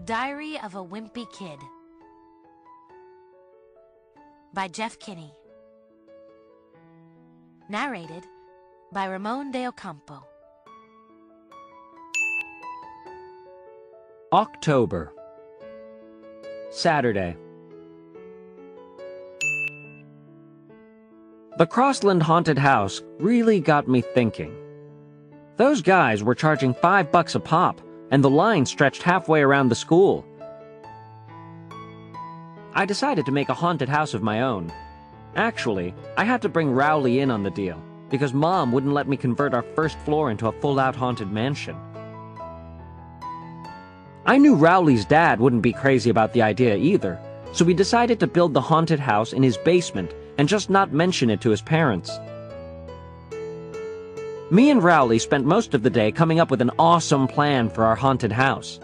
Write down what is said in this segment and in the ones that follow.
Diary of a Wimpy Kid by Jeff Kinney. Narrated by Ramon de Ocampo. October. Saturday. The Crossland haunted house really got me thinking. Those guys were charging $5 a pop, and the line stretched halfway around the school. I decided to make a haunted house of my own. Actually, I had to bring Rowley in on the deal, because Mom wouldn't let me convert our first floor into a full-out haunted mansion. I knew Rowley's dad wouldn't be crazy about the idea either, so we decided to build the haunted house in his basement and just not mention it to his parents. Me and Rowley spent most of the day coming up with an awesome plan for our haunted house.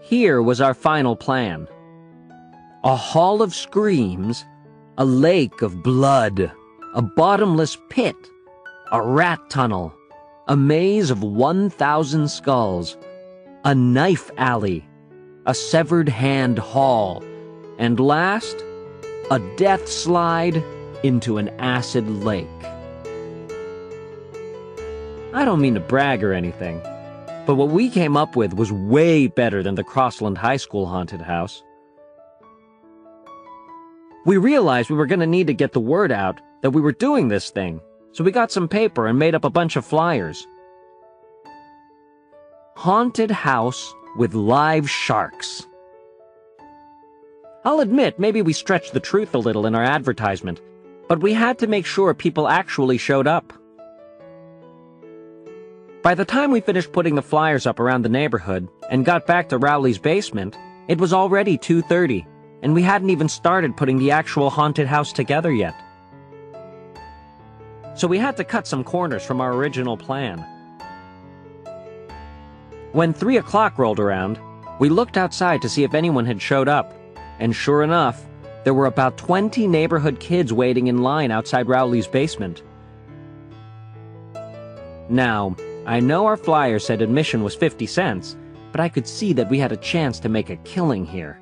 Here was our final plan. A hall of screams, a lake of blood, a bottomless pit, a rat tunnel, a maze of 1,000 skulls, a knife alley, a severed hand hall, and last, a death slide into an acid lake. I don't mean to brag or anything, but what we came up with was way better than the Crossland High School haunted house. We realized we were going to need to get the word out that we were doing this thing, so we got some paper and made up a bunch of flyers. Haunted house with live sharks. I'll admit, maybe we stretched the truth a little in our advertisement, but we had to make sure people actually showed up. By the time we finished putting the flyers up around the neighborhood and got back to Rowley's basement, it was already 2:30, and we hadn't even started putting the actual haunted house together yet. So we had to cut some corners from our original plan. When 3 o'clock rolled around, we looked outside to see if anyone had showed up, and sure enough, there were about 20 neighborhood kids waiting in line outside Rowley's basement. Now, I know our flyer said admission was 50 cents, but I could see that we had a chance to make a killing here.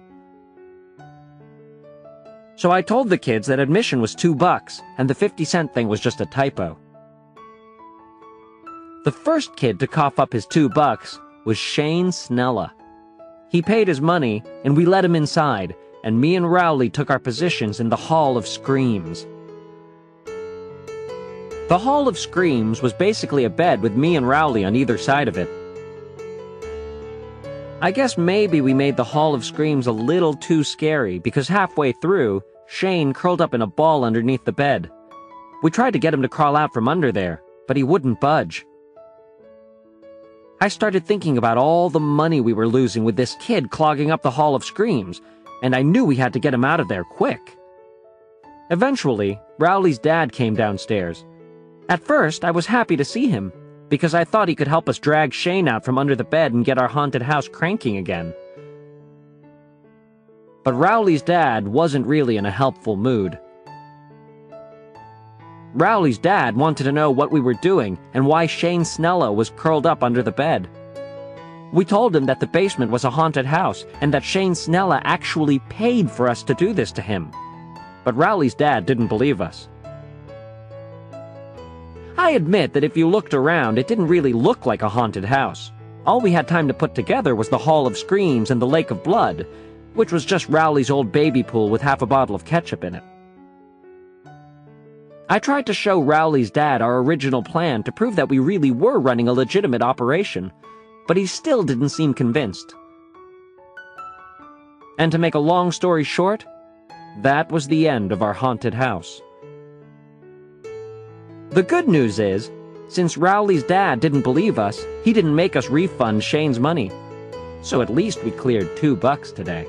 So I told the kids that admission was $2, and the 50-cent thing was just a typo. The first kid to cough up his $2 was Shane Snella. He paid his money, and we let him inside, and me and Rowley took our positions in the Hall of Screams. The Hall of Screams was basically a bed with me and Rowley on either side of it. I guess maybe we made the Hall of Screams a little too scary because halfway through, Shane curled up in a ball underneath the bed. We tried to get him to crawl out from under there, but he wouldn't budge. I started thinking about all the money we were losing with this kid clogging up the Hall of Screams, and I knew we had to get him out of there quick. Eventually, Rowley's dad came downstairs. At first, I was happy to see him, because I thought he could help us drag Shane out from under the bed and get our haunted house cranking again. But Rowley's dad wasn't really in a helpful mood. Rowley's dad wanted to know what we were doing and why Shane Snella was curled up under the bed. We told him that the basement was a haunted house and that Shane Snella actually paid for us to do this to him. But Rowley's dad didn't believe us. I admit that if you looked around, it didn't really look like a haunted house. All we had time to put together was the Hall of Screams and the Lake of Blood, which was just Rowley's old baby pool with half a bottle of ketchup in it. I tried to show Rowley's dad our original plan to prove that we really were running a legitimate operation, but he still didn't seem convinced. And to make a long story short, that was the end of our haunted house. The good news is, since Rowley's dad didn't believe us, he didn't make us refund Shane's money. So at least we cleared $2 today.